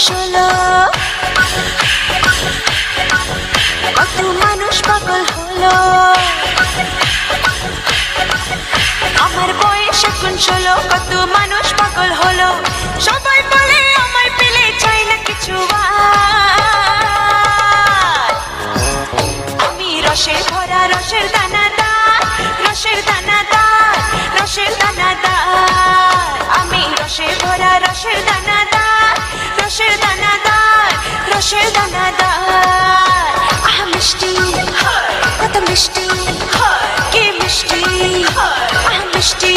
ষোলো, কত মানুষ পাগল হলো। আমার বয়স এখন 16, কত মানুষ পাগল হলো। সবাই বলে আমায় পেলে চাই না কিছু আর। আমি রসে ভরা রসের দানাদার, রসের দানাদার, রসের দানাদার। আমি রসে ভরা রসের দানাদার, রসের দানাদার, রসের দানাদার। আহ মিষ্টি, কত মিষ্টি, কি মিষ্টি, আহ মিষ্টি।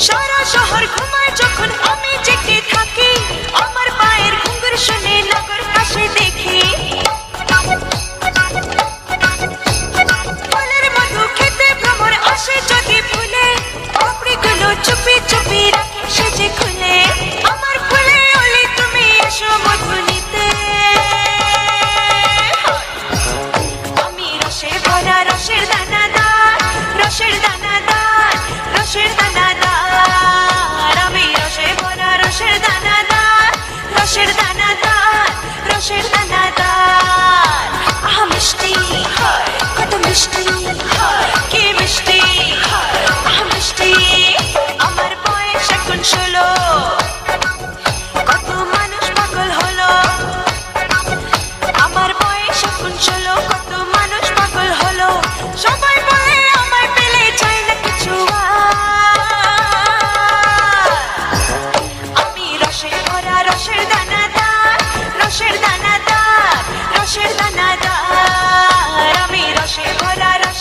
সারা শহর ঘুমায় যখন আমি জেগে থাকি, আমার পায়ের ঘুঙুর শুনে নগর হাসি দেখি। ফলের মধু খেতে ভ্রমর আসে যদি ফুলে, পাপড়িগুলো চুপি চুপি রাখে সেজে খুলে। আমার ফুলে ওলে তুমি এসো মধু নিতে। আমি রসে ভরা রসের দানাদার, রসের দানাদার, রসের দানাদার। আমি রসে ভরা রসের দানাদার, রসের দানাদার, রসের দানাদার। আহ মিষ্টি, কত মিষ্টি, কি মিষ্টি, আহ মিষ্টি। আমার বয়স এখন 16, কত মানুষ পাগল হলো। আমার বয়স এখন 16, কত মানুষ পাগল হলো। সবাই বলে আমায় পেলে চাই না কিছু আর। আমি রসে ভরা রসের দানাদার, রসের দানাদার, রসের দানাদার। আমি রসে ভরা রসের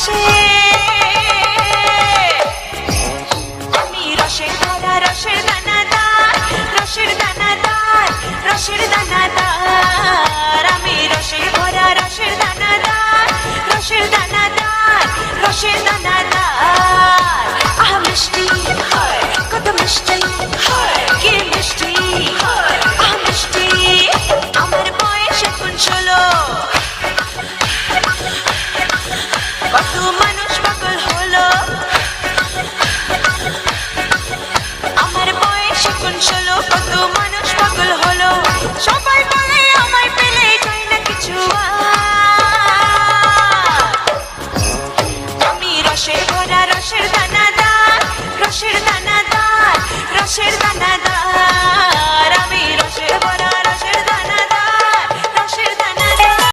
আসে। আমি রসের ধারা, রসের দানাদার, রসের দানাদার, রসের দানাদার।